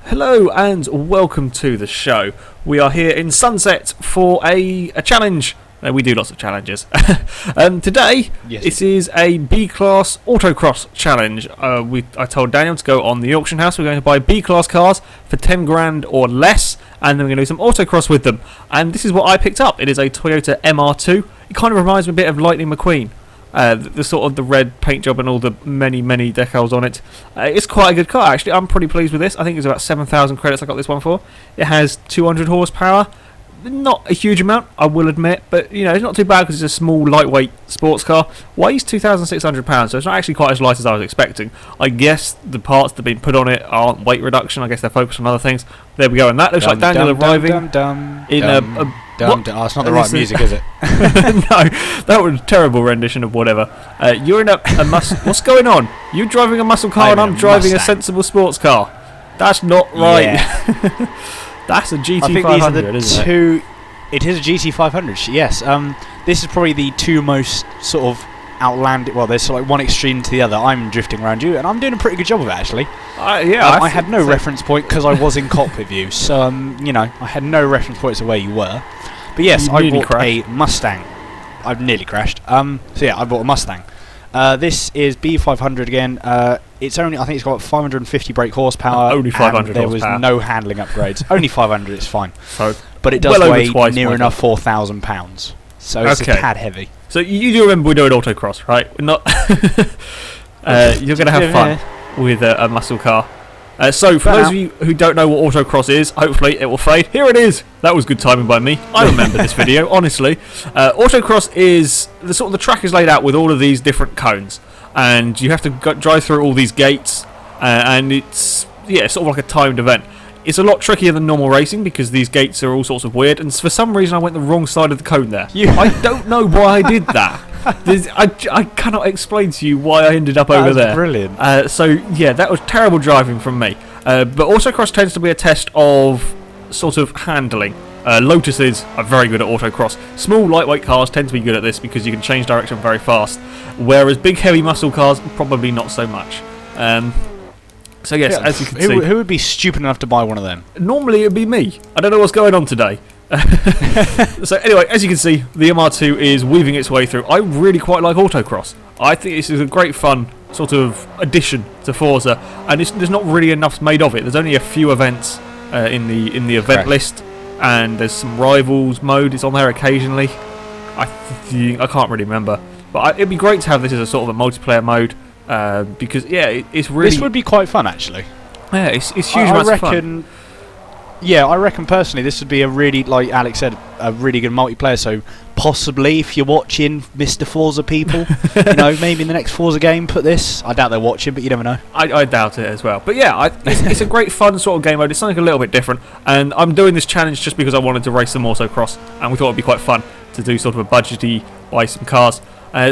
Hello and welcome to the show. We are here in Sunset for a challenge. We do lots of challenges. Today, this is a B-Class Autocross challenge. I told Daniel to go on the auction house. We're going to buy B-Class cars for 10 grand or less, and then we're going to do some Autocross with them. And this is what I picked up. It is a Toyota MR2. It kind of reminds me a bit of Lightning McQueen. The sort of the red paint job and all the many decals on it. It's quite a good car actually. I'm pretty pleased with this. I think it's about 7,000 credits I got this one for. It has 200 horsepower. Not a huge amount, I will admit, but you know, it's not too bad because it's a small, lightweight sports car. Weighs 2,600 pounds, so it's not actually quite as light as I was expecting. I guess the parts that have been put on it aren't weight reduction. I guess they're focused on other things. There we go, and that looks like Daniel arriving in a Oh, it's not the right music, is it? No, that was a terrible rendition of whatever. You're in a muscle. What's going on? You're driving a muscle car and I'm driving a sensible sports car. That's not right. Yeah. That's a GT500, I think these are the isn't it? It is a GT500, yes. This is probably the two most sort of outlandish. Well, there's sort of like one extreme to the other. I'm drifting around you, and I'm doing a pretty good job of it, actually. I had no reference point because I was in cop with you, so you know, I had no reference points of where you were. But yes, I bought a Mustang. I've nearly crashed. So yeah, I bought a Mustang. This is B500 again. It's only, I think it's got 550 brake horsepower. Only 500 there horsepower. was no handling upgrades. Only 500, it's fine. So but it does weigh near enough 4,000 pounds. So it's a tad heavy. So you do remember we're doing autocross, right? We're not. You're going to have fun with a muscle car. So for those of you who don't know what autocross is, hopefully it will fade. Here it is. That was good timing by me. I remember this video, honestly. Autocross is the track is laid out with all of these different cones, and you have to drive through all these gates, and it's sort of like a timed event. It's a lot trickier than normal racing because these gates are all sorts of weird, and for some reason I went the wrong side of the cone there. I don't know why I did that. I cannot explain to you why I ended up over there. Brilliant. So yeah, that was terrible driving from me. But autocross tends to be a test of sort of handling. Lotuses are very good at autocross. Small, lightweight cars tend to be good at this because you can change direction very fast, whereas big, heavy muscle cars probably not so much. So yes, as you can see, who would be stupid enough to buy one of them? Normally it would be me. I don't know what's going on today. So anyway, as you can see, the MR2 is weaving its way through. I really quite like autocross. I think this is a great fun sort of addition to Forza, and there's not really enough made of it. There's only a few events in the event list, and there's some rivals mode. It's on there occasionally. I can't really remember, but it'd be great to have this as a sort of a multiplayer mode. Because it's really. This would be quite fun, actually. Yeah, it's huge amounts of fun. Yeah, I reckon personally this would be a really, like Alex said, a really good multiplayer. So possibly, if you're watching, Mr. Forza people, you know, maybe in the next Forza game, put this. I doubt they're watching, but you never know. I doubt it as well. But yeah, it's a great fun sort of game mode. It's something a little bit different, and I'm doing this challenge just because I wanted to race some autocross, and we thought it'd be quite fun to do sort of a budgety, buy some cars.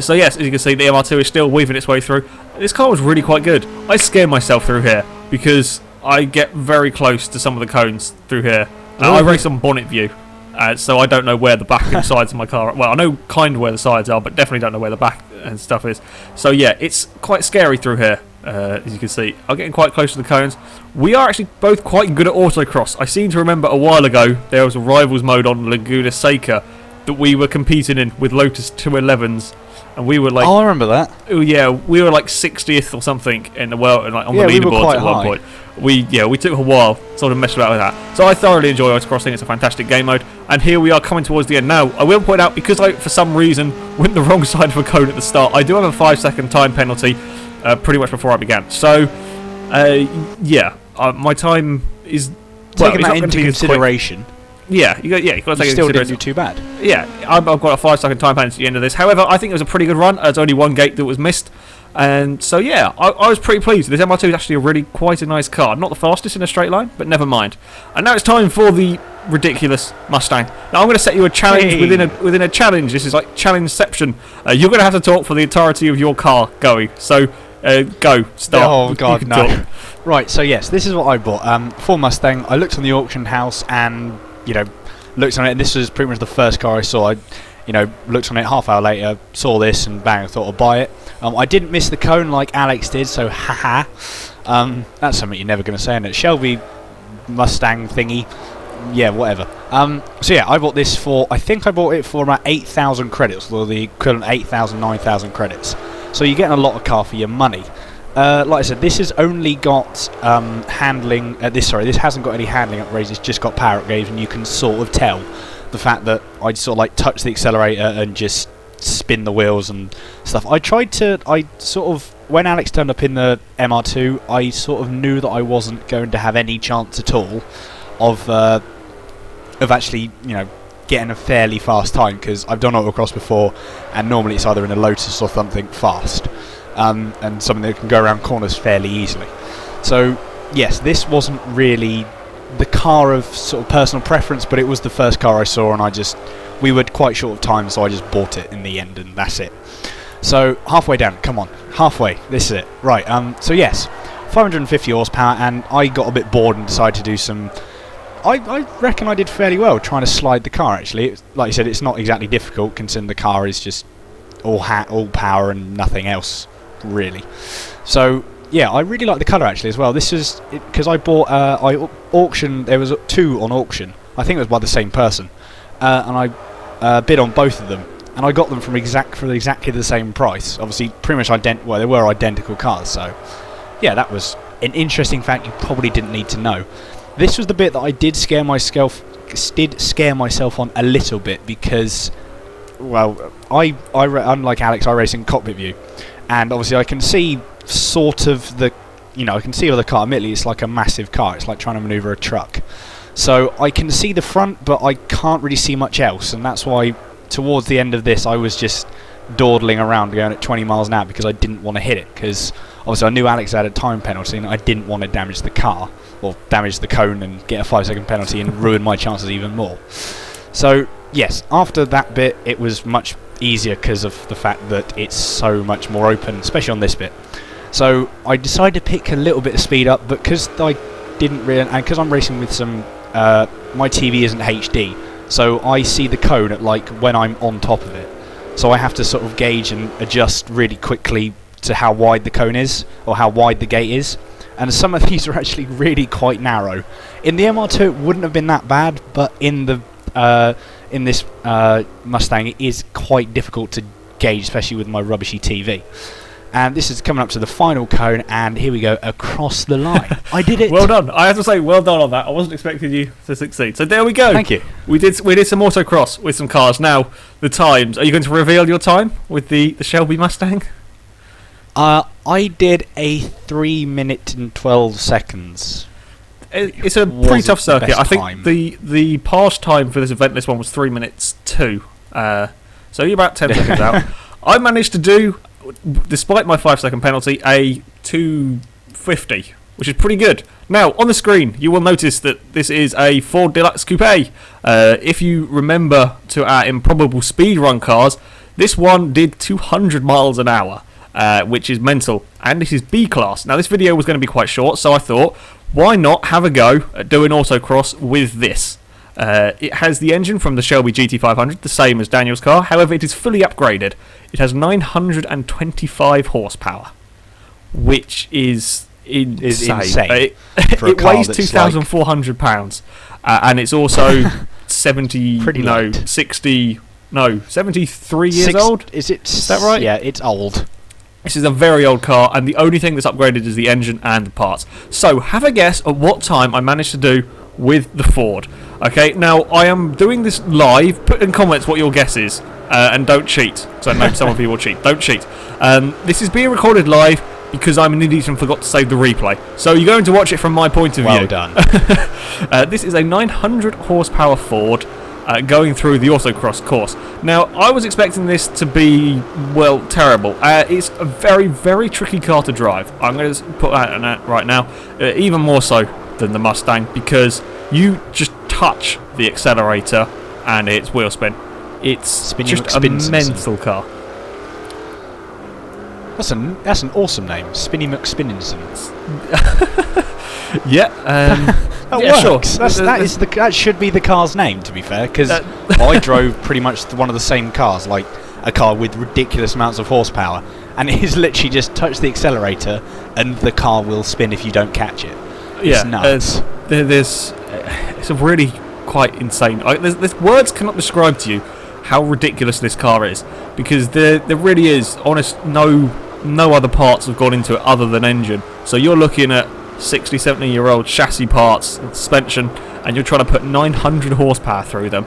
So yes, as you can see, the MR2 is still weaving its way through. This car was really quite good. I scare myself through here because I get very close to some of the cones through here. I race on bonnet view, so I don't know where the back and sides of my car are. Well, I know kind of where the sides are, but definitely don't know where the back and stuff is. So yeah, it's quite scary through here, as you can see. I'm getting quite close to the cones. We are actually both quite good at autocross. I seem to remember a while ago there was a rivals mode on Laguna Seca that we were competing in with Lotus 211s. And we were like, I remember that. Oh yeah, we were like 60th or something in the world, like on the leaderboards at one point. We took a while, sort of messed about with that. So I thoroughly enjoy autocrossing. It's a fantastic game mode. And here we are coming towards the end. Now I will point out, because I for some reason went the wrong side of a cone at the start, I do have a 5-second time penalty, pretty much before I began. So my time is taking that into consideration. Yeah, you got to take it into consideration. Still didn't do too bad. Yeah, I've got a 5-second time penalty at the end of this. However, I think it was a pretty good run. There's only one gate that was missed. And so, yeah, I was pretty pleased. This MR2 is actually quite a nice car. Not the fastest in a straight line, but never mind. And now it's time for the ridiculous Mustang. Now, I'm going to set you a challenge within a challenge. This is like challenge-ception. You're going to have to talk for the entirety of your car going. So, go. Start. Oh, God, no. Right, so yes, this is what I bought. For Mustang, I looked on the auction house and, looked on it, and this was pretty much the first car I saw. I, looked on it half hour later, saw this, and bang, I thought I'd buy it. I didn't miss the cone like Alex did, so haha. That's something you're never going to say, isn't it? Shelby Mustang thingy. Yeah, whatever. So yeah, I bought this for, I think I bought it for about 8,000 credits, or the equivalent 8,000, 9,000 credits. So you're getting a lot of car for your money. Like I said, this has only got handling. This hasn't got any handling upgrades. It's just got power upgrades, and you can sort of tell the fact that I sort of like touch the accelerator and just spin the wheels and stuff. I sort of, when Alex turned up in the MR2, I sort of knew that I wasn't going to have any chance at all of actually, getting a fairly fast time, because I've done autocross before, and normally it's either in a Lotus or something fast, and something that can go around corners fairly easily. So yes, this wasn't really the car of sort of personal preference, but it was the first car I saw, and we were quite short of time, so I just bought it in the end, and that's it. So halfway down, come on, halfway, this is it. Right, so yes, 550 horsepower, and I got a bit bored and decided to do some... I reckon I did fairly well trying to slide the car, actually. Like you said, it's not exactly difficult, considering the car is just all power and nothing else, really. So, yeah, I really like the colour, actually, as well. This is... because I bought... there was 2 on auction. I think it was by the same person. And I bid on both of them. And I got them for exactly the same price. Obviously, pretty much well, they were identical cars, so... yeah, that was an interesting fact you probably didn't need to know. This was the bit that I did scare myself on a little bit, because, well, unlike Alex, I race in cockpit view, and obviously I can see sort of the, I can see all the car. Admittedly, it's like a massive car. It's like trying to manoeuvre a truck. So I can see the front, but I can't really see much else, and that's why towards the end of this I was just dawdling around going at 20 miles an hour, because I didn't want to hit it, because obviously I knew Alex had a time penalty and I didn't want to damage the car, or damage the cone and get a 5-second penalty and ruin my chances even more. So yes, after that bit it was much easier because of the fact that it's so much more open, especially on this bit. So I decided to pick a little bit of speed up, but because I didn't really, and because I'm racing with some, my TV isn't HD, so I see the cone at like when I'm on top of it. So I have to sort of gauge and adjust really quickly to how wide the cone is, or how wide the gate is. And some of these are actually really quite narrow. In the MR2 it wouldn't have been that bad, but in this Mustang it is quite difficult to gauge, especially with my rubbishy TV. And this is coming up to the final cone, and here we go, across the line. I did it! Well done. I have to say, well done on that. I wasn't expecting you to succeed. So there we go. Thank you. We did some autocross with some cars. Now, the times. Are you going to reveal your time with the Shelby Mustang? I did a 3 minute and 12 seconds. It's a pretty tough circuit. I think the past time for this event, this one was 3 minutes 2. So you're about 10 seconds out. I managed to do, despite my 5-second penalty, a 2:50, which is pretty good. Now, on the screen, you will notice that this is a Ford Deluxe Coupe. If you remember to our improbable speedrun cars, this one did 200 miles an hour, which is mental. And this is B-Class. Now, this video was going to be quite short, so I thought, why not have a go at doing autocross with this? It has the engine from the Shelby GT500, the same as Daniel's car. However, it is fully upgraded. It has 925 horsepower, which is insane. It weighs 2,400 pounds, and it's also 73 years old. Is that right? Yeah, it's old. This is a very old car, and the only thing that's upgraded is the engine and the parts. So, have a guess at what time I managed to do with the Ford. Okay, now I am doing this live. Put in comments what your guess is, and don't cheat. So I know some of you will cheat. Don't cheat. This is being recorded live because I'm an idiot and forgot to save the replay. So you're going to watch it from my point of view. Well done. This is a 900 horsepower Ford going through the autocross course. Now, I was expecting this to be, well, terrible. It's a very, very tricky car to drive. I'm going to put that on that right now. Even more so than the Mustang, because you just touch the accelerator and it's wheel spin. It's just a mental car. That's an awesome name, Spinny McSpinningsons. Yeah, that works. Sure. That should be the car's name, to be fair, because I drove pretty much one of the same cars, like a car with ridiculous amounts of horsepower, and it is literally just touch the accelerator and the car will spin if you don't catch it. It's nuts. It's a really quite insane. There's words cannot describe to you how ridiculous this car is, because there really is, no other parts have gone into it other than engine. So you're looking at 60, 70-year-old chassis parts and suspension, and you're trying to put 900 horsepower through them.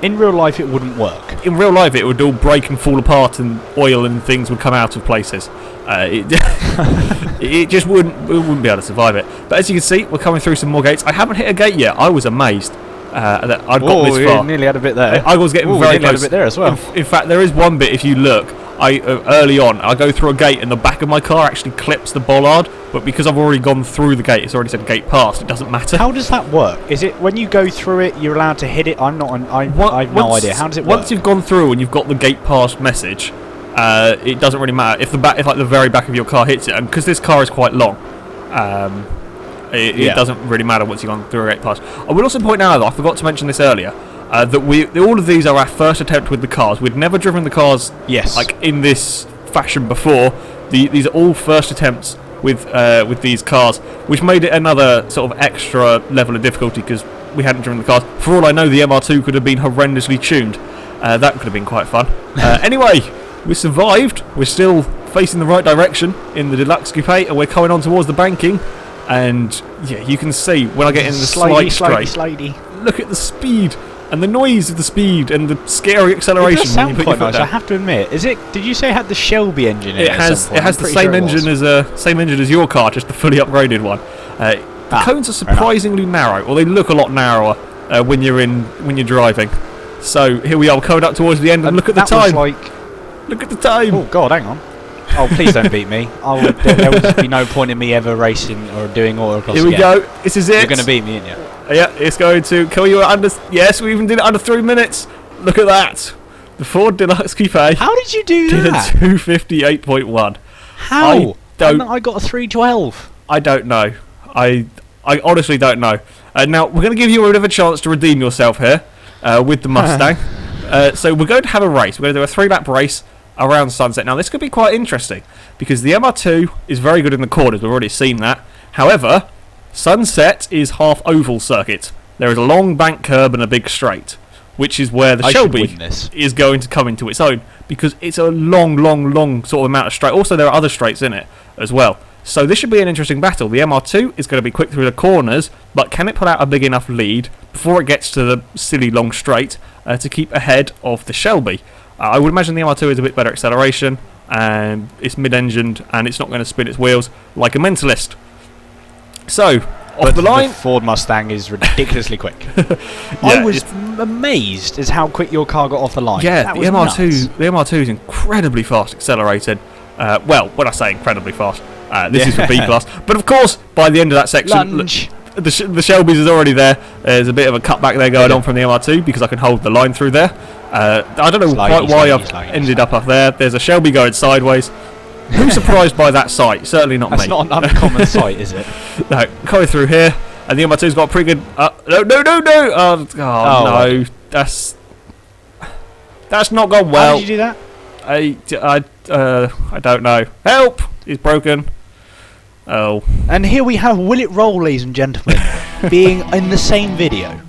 In real life, it wouldn't work. In real life, it would all break and fall apart, and oil and things would come out of places. It just wouldn't be able to survive it. But as you can see, we're coming through some more gates. I haven't hit a gate yet. I was amazed that I'd got this far. Nearly had a bit there. I was getting very close. Had a bit there as well. In fact, there is one bit, if you look, early on, I go through a gate and the back of my car actually clips the bollard, but because I've already gone through the gate, it's already said gate passed, it doesn't matter. How does that work? Is it when you go through it, you're allowed to hit it? I have no idea. How does it work? Once you've gone through and you've got the gate passed message, it doesn't really matter if the very back of your car hits it, and because this car is quite long, it doesn't really matter once you've gone through a gate pass. I will also point out, though, I forgot to mention this earlier, that all of these are our first attempt with the cars. We'd never driven the cars like in this fashion before. These are all first attempts with these cars, which made it another sort of extra level of difficulty because we hadn't driven the cars. For all I know, the MR2 could have been horrendously tuned. That could have been quite fun. Anyway, we survived. We're still facing the right direction in the deluxe coupe, and we're coming on towards the banking. And yeah, you can see when I get in the slight straight. Look at the speed and the noise of the speed and the scary acceleration. It does sound quite nice, I have to admit. Did you say it had the Shelby engine in it? It has the same engine as your car, just the fully upgraded one. The cones are surprisingly narrow, or they look a lot narrower when you're driving. So here we are, coming up towards the end, and look at the time. Look at the time. Oh God, hang on. Oh, please don't beat me. There will just be no point in me ever racing or doing autocross. Here we go. This is it. You're going to beat me, aren't you? Yeah, it's going to kill you under. Yes, we even did it under 3 minutes. Look at that. The Ford Deluxe Coupe. How did you do that? Did a 258.1. How? I got a 312. I don't know. I honestly don't know. Now we're going to give you a bit of a chance to redeem yourself here with the Mustang. So we're going to have a race. We're going to do a 3-lap race around Sunset. Now this could be quite interesting because the MR2 is very good in the corners. We've already seen that. However, Sunset is half oval circuit. There is a long bank curb and a big straight, which is where the Shelby is going to come into its own because it's a long sort of amount of straight. Also, there are other straights in it as well. So this should be an interesting battle. The MR2 is going to be quick through the corners, but can it pull out a big enough lead before it gets to the silly long straight to keep ahead of the Shelby? I would imagine the MR2 is a bit better acceleration, and it's mid-engined, and it's not going to spin its wheels like a Mentalist. So, off the line... the Ford Mustang is ridiculously quick. I was amazed as how quick your car got off the line. Yeah, the MR2 is incredibly fast accelerated. Well, when I say incredibly fast, this is for B class. But of course, by the end of that section, the Shelby's is already there. There's a bit of a cutback there going on from the MR2 because I can hold the line through there. I don't know quite why I've ended up there. There's a Shelby going sideways. Who's surprised by that sight? Certainly not me. That's not an uncommon sight, is it? No, going through here, and the MR2's got a pretty good... no! Oh, no. That's not gone well. How did you do that? I don't know. Help! He's broken. Oh. And here we have Will It Roll, ladies and gentlemen, being in the same video.